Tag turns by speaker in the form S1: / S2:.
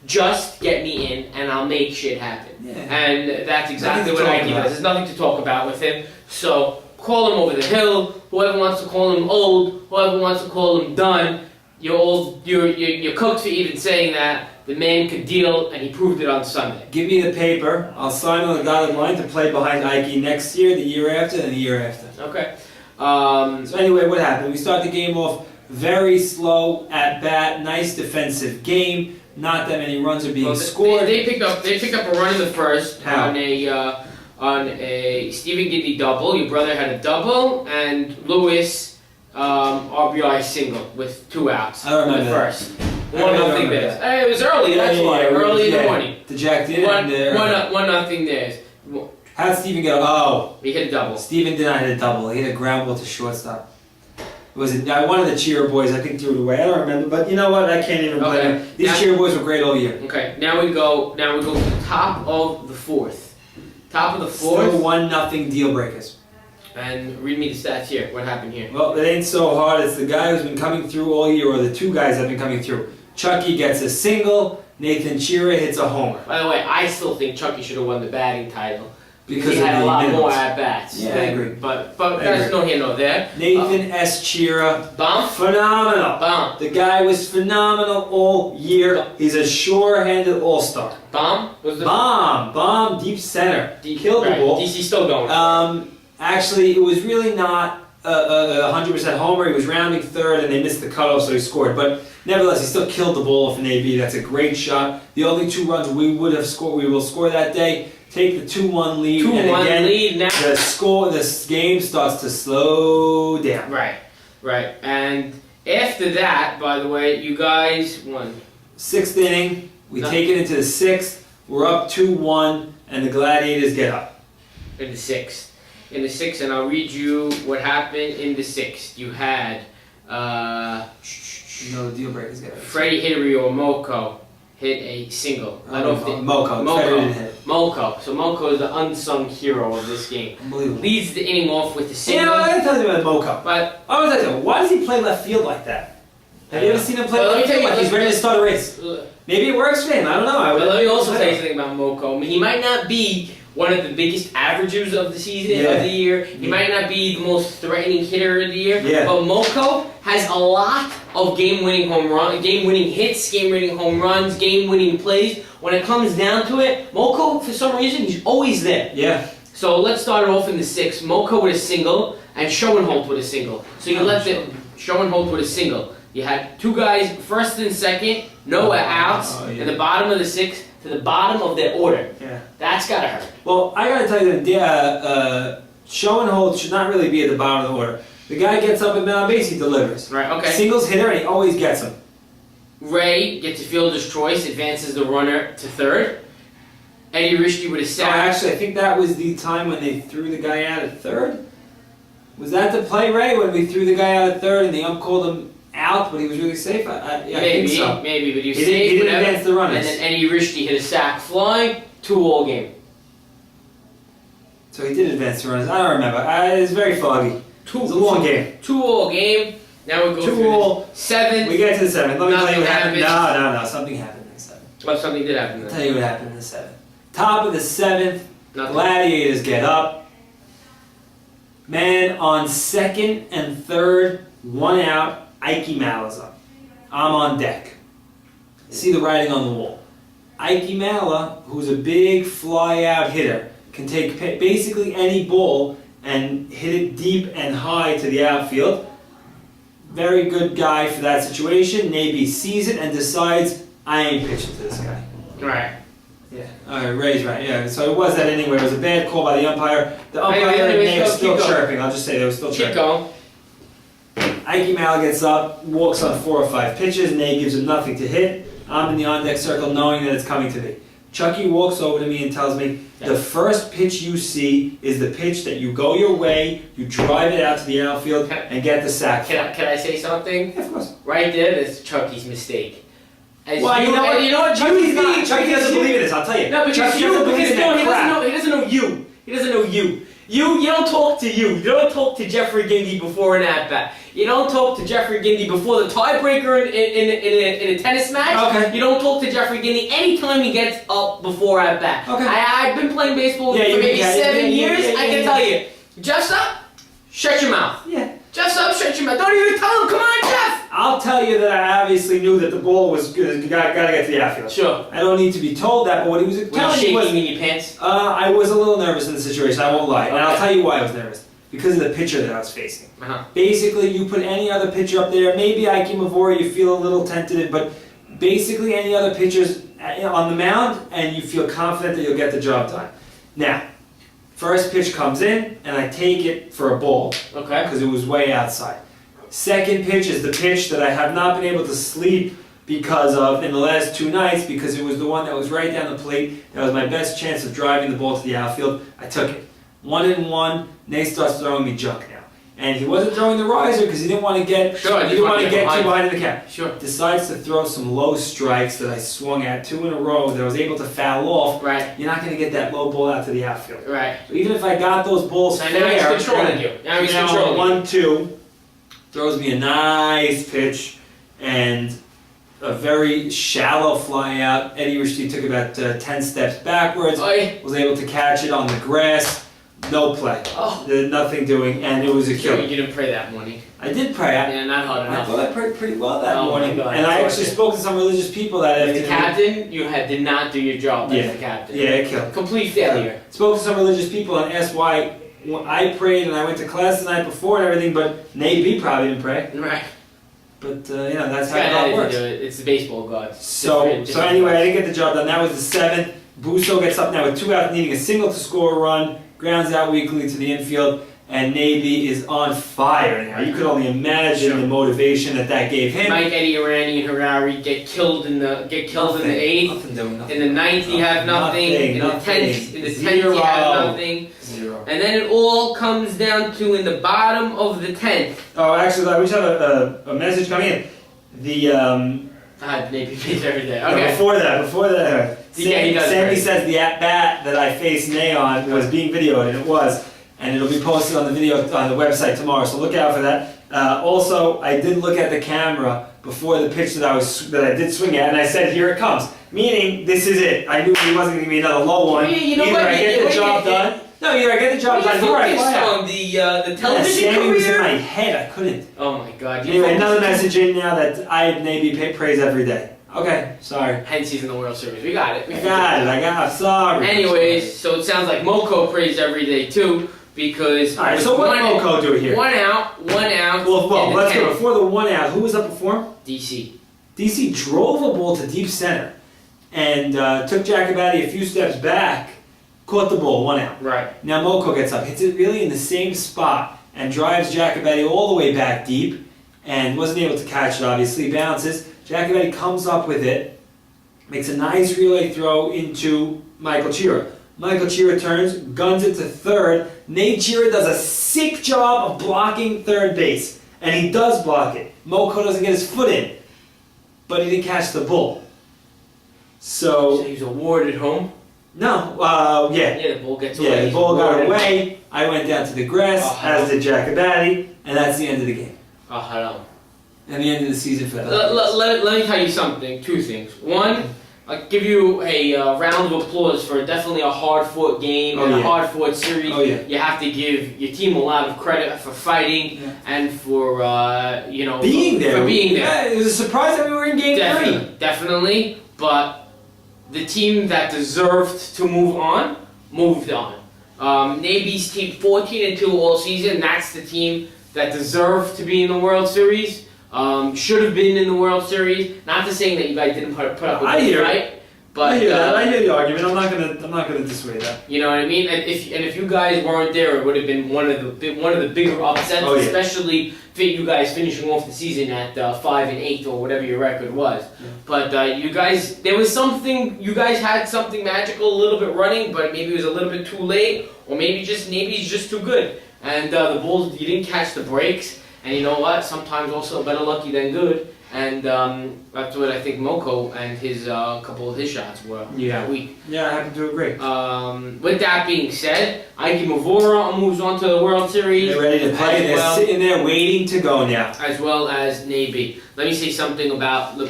S1: Just get me in, and I'll make shit happen.
S2: Yeah.
S1: And that's exactly what Ike does. There's nothing to talk about with him. So call him over the hill. Whoever wants to call him old, whoever wants to call him done. You're old. You're cooked for even saying that. The man could deal, and he proved it on Sunday.
S2: Give me the paper. I'll sign on the dotted line to play behind Ike next year, the year after, and the year after.
S1: Okay.
S2: So anyway, what happened? We start the game off very slow at bat. Nice defensive game. Not that many runs are being scored.
S1: They picked up a run in the first.
S2: How?
S1: on a Stephen Giddy double. Your brother had a double, and Lewis RBI single with 2 outs.
S2: I don't remember
S1: in the first.
S2: I
S1: 1-0 Bears. Hey, it was early. That's why early in the morning.
S2: The Jack did it.
S1: 1-0 Bears.
S2: How did Stephen get? Oh,
S1: He hit a double.
S2: Stephen did not hit a double. He hit a ground ball to shortstop. Was it one of the cheer boys? I think threw it away. I don't remember, but you know what? I can't even blame them. These cheer boys were great all year.
S1: Okay, now we go to the top of the fourth. Top of the fourth.
S2: Still 1-0 deal breakers.
S1: And read me the stats here. What happened here?
S2: Well, it ain't so hard. It's the guy who's been coming through all year, or the 2 guys that have been coming through. Chucky gets a single. Nathan Chira hits a homer.
S1: By the way, I still think Chucky should have won the batting title.
S2: Because
S1: he had a lot more at bats.
S2: Yeah, I agree.
S1: But that's no here nor there.
S2: Nathan S. Chira,
S1: Bomb.
S2: phenomenal.
S1: Bomb.
S2: The guy was phenomenal all year. He's a sure-handed all-star.
S1: Bomb was the
S2: Bomb, deep center. Killed the ball.
S1: DC still going.
S2: Actually, it was really not a 100% homer. He was rounding third, and they missed the cutoff, so he scored. But nevertheless, he still killed the ball off an AB. That's a great shot. The only 2 runs we will score that day. Take the 2-1 lead,
S1: 2-1
S2: and again,
S1: lead now.
S2: This game starts to slow down.
S1: Right. And after that, by the way, you guys won.
S2: 6th inning, we take it into the 6th. We're up 2-1, and the Gladiators get up.
S1: In the 6th, and I'll read you what happened in the 6th. You had
S2: The deal breakers get up.
S1: Freddie Hidary or Moko hit a single. Moko. So Moko is the unsung hero of this game.
S2: Unbelievable.
S1: Leads the inning off with the single.
S2: You know, I gotta tell you about Moko.
S1: But
S2: I was like, why does he play left field like that? Have you ever seen him play left field like he's ready to start a race? Maybe it works for him. I don't know.
S1: But let me also tell you something about Moko. I mean, he might not be one of the biggest averagers of the season of the year. He might not be the most threatening hitter of the year.
S2: Yeah.
S1: But Moko has a lot of game-winning hits, game-winning home runs, game-winning plays. When it comes down to it, Moko, for some reason, he's always there.
S2: Yeah.
S1: So let's start it off in the 6th. Moko with a single and Schoenholt with a single. So you let the Schoenholt with a single. You had 2 guys, first and second, no outs, in the bottom of the 6th to the bottom of their order.
S2: Yeah.
S1: That's gotta hurt.
S2: Well, I gotta tell you that Schoenholt should not really be at the bottom of the order. The guy gets up and on base, he delivers.
S1: Right, okay.
S2: Singles hitter, and he always gets them.
S1: Ray gets a fielder's choice, advances the runner to 3rd. Eddie Rishke with a sack.
S2: Actually, I think that was the time when they threw the guy out at 3rd. Was that the play, Ray, when we threw the guy out at 3rd and the ump called him out, but he was really safe? I think so.
S1: Maybe, but he was
S2: He
S1: safe.
S2: didn't advance the runners.
S1: And then Eddie Rishke hit a sack fly, 2-all game.
S2: So he did advance the runners. I don't remember. It was very foggy. It was a long game.
S1: 2-all game. Now we go
S2: 2-all.
S1: 7th.
S2: We get to the 7th. Let me tell you what
S1: Nothing
S2: happened. No. Something happened in the 7th.
S1: Well, something did happen.
S2: I'll tell you what happened in the 7th. Top of the 7th,
S1: Nothing.
S2: Gladiators get up. Man, on 2nd and 3rd, 1 out, Ike Mala's up. I'm on deck. See the writing on the wall. Ike Mala, who's a big fly-out hitter, can take basically any ball and hit it deep and high to the outfield. Very good guy for that situation. Maybe sees it and decides, I ain't pitching to this guy.
S1: Right.
S2: Yeah. All right, Ray's right. Yeah. So it was that anyway. It was a bad call by the umpire. The umpire and Nate are still chirping. I'll just say they were still chirping.
S1: Keep going.
S2: Ike Mal gets up, walks on 4 or 5 pitches. Nate gives him nothing to hit. I'm in the on-deck circle knowing that it's coming to me. Chucky walks over to me and tells me, the first pitch you see is the pitch that you go your way, you drive it out to the outfield, and get the sack.
S1: Can I say something?
S2: Yeah, of course.
S1: Right there, that's Chucky's mistake.
S2: Well, you know what? Chucky doesn't believe in this, I'll tell you.
S1: No, but
S2: Chucky
S1: you,
S2: doesn't believe
S1: because
S2: in that crap.
S1: he doesn't know you. He doesn't know you. You don't talk to you. You don't talk to Jeffrey Gindy before an at-bat. You don't talk to Jeffrey Gindy before the tiebreaker in a tennis match.
S2: Okay.
S1: You don't talk to Jeffrey Gindy anytime he gets up before at-bat.
S2: Okay.
S1: I've been playing baseball for maybe 7 years. I can tell you. Jeff's up, shut your mouth.
S2: Yeah.
S1: Jeff's up, shut your mouth. Don't even tell him. Come on, Jeff.
S2: I'll tell you that I obviously knew that the ball was good. Gotta get to the outfield.
S1: Sure.
S2: I don't need to be told that, but what he was
S1: Were you
S2: telling me was...
S1: shaking in your pants?
S2: I was a little nervous in the situation, I won't lie. And I'll
S1: Okay.
S2: tell you why I was nervous. Because of the pitcher that I was facing.
S1: Uh-huh.
S2: Basically, you put any other pitcher up there, maybe Ike Mavora, you feel a little tentative, but basically any other pitchers on the mound, and you feel confident that you'll get the job done. Now, first pitch comes in, and I take it for a ball,
S1: Okay.
S2: because it was way outside. Second pitch is the pitch that I have not been able to sleep because of in the last 2 nights, because it was the one that was right down the plate. That was my best chance of driving the ball to the outfield. I took it. 1-1. Nate starts throwing me junk now, and he wasn't throwing the riser because he didn't want to get
S1: Sure,
S2: he didn't want to get too behind in the count.
S1: Sure.
S2: Decides to throw some low strikes that I swung at 2 in a row that I was able to foul off.
S1: Right.
S2: You're not going to get that low ball out to the outfield.
S1: Right.
S2: So even if I got those balls
S1: So
S2: fair,
S1: now he's controlling you. Now he's controlling you.
S2: 1-2, throws me a nice pitch and a very shallow fly out. Eddie Rashid took about 10 steps backwards.
S1: Oi.
S2: Was able to catch it on the grass. No play.
S1: Oh.
S2: There's nothing doing, and it was a
S1: Sure,
S2: kill.
S1: you didn't pray that morning.
S2: I did pray.
S1: Yeah, not hard
S2: I
S1: enough.
S2: thought I prayed pretty well that
S1: Oh my
S2: morning.
S1: God,
S2: And I
S1: that's
S2: actually
S1: awesome.
S2: spoke to some religious people that
S1: As the
S2: afternoon.
S1: captain, you did not do your job
S2: Yeah.
S1: as the captain.
S2: Yeah, it killed.
S1: Complete failure.
S2: Spoke to some religious people and asked why I prayed and I went to class the night before and everything, but Nate B probably didn't pray.
S1: Right.
S2: But that's
S1: It's
S2: how
S1: got
S2: God
S1: nothing to
S2: works.
S1: do it. It's the baseball god.
S2: So anyway, I didn't get the job done. That was the 7th. Busso gets up now with 2 outs, needing a single to score a run. Grounds out weakly to the infield, and Navy is on fire now. You could only imagine the motivation that gave him.
S1: Mike, Eddie, Arani, and Harari get killed in the 8th.
S2: Nothing doing. Nothing.
S1: In the 9th, you have nothing. In the 10th, you have nothing.
S2: 0.
S1: And then it all comes down to in the bottom of the 10th.
S2: Oh, actually, we just have a message coming in. The
S1: Navy plays every day.
S2: no,
S1: Okay.
S2: before that,
S1: Yeah, he does
S2: Sandy
S1: great.
S2: says the at bat that I faced Nay on was being videoed, and it was, and it'll be posted on the video on the website tomorrow. So look out for that. Also, I did look at the camera before the pitch that I did swing at, and I said, "Here it comes," meaning this is it. I knew he wasn't going to be another low one.
S1: Yeah, you know
S2: either
S1: what?
S2: I get the job done. No, either I get the job done. Here I fly out.
S1: on the
S2: Yeah,
S1: television
S2: Sandy was in my
S1: career.
S2: head. I couldn't.
S1: Oh my God! You
S2: Anyway, another
S1: focused-
S2: message in now that I maybe praise every day. Okay, sorry.
S1: Hence he's in the World Series. We got it.
S2: I got it. Sorry.
S1: Anyways, so it sounds like Moko prays every day too, because
S2: All right. So what did Moko do here?
S1: One out.
S2: Well,
S1: in the
S2: let's go
S1: 10th.
S2: before the 1 out. Who was up before him?
S1: DC.
S2: DC drove a ball to deep center and took Jacobatti a few steps back, caught the ball, 1 out.
S1: Right.
S2: Now Moko gets up, hits it really in the same spot, and drives Jacobatti all the way back deep, and wasn't able to catch it. Obviously, bounces. Jacobatti comes up with it, makes a nice relay throw into Michael Chira. Michael Chira turns, guns it to third. Nate Chira does a sick job of blocking third base, and he does block it. Moko doesn't get his foot in, but he didn't catch the ball.
S1: So
S2: So
S1: he was awarded home.
S2: no, yeah.
S1: Yeah, the ball gets away.
S2: Yeah, the
S1: He's
S2: ball got
S1: awarded.
S2: away. I went down to the grass, as did Jacobatti, and that's the end of the game.
S1: Oh, hold on.
S2: And the end of the season for that.
S1: Let me tell you something. 2 things. One, I'll give you a round of applause for definitely a hard-fought game and a hard-fought series.
S2: Oh, yeah.
S1: You have to give your team a lot of credit for fighting and for
S2: being there.
S1: For being there.
S2: Yeah, it was a surprise that we were in game 3.
S1: Definitely. But the team that deserved to move on moved on. Navy's team 14-2 all season. That's the team that deserved to be in the World Series. Should have been in the World Series. Not to say that you guys didn't put up a good fight, but
S2: I hear that. I hear the argument. I'm not gonna dissuade that.
S1: you know what I mean. And if you guys weren't there, it would have been one of the bigger upsets,
S2: Oh, yeah.
S1: especially for you guys finishing off the season at 5-8 or whatever your record was.
S2: Yeah.
S1: But you guys, there was something. You guys had something magical a little bit running, but maybe it was a little bit too late, or maybe he's just too good. And the Bulls, you didn't catch the breaks. And you know what? Sometimes also better lucky than good. and that's what I think Moko and his couple of his shots were that week.
S2: Yeah, I happen to agree.
S1: With that being said, Ike Mavora moves on to the World Series.
S2: They're ready to play. They're sitting there waiting to go now.
S1: As well as Navy. Let me say something about the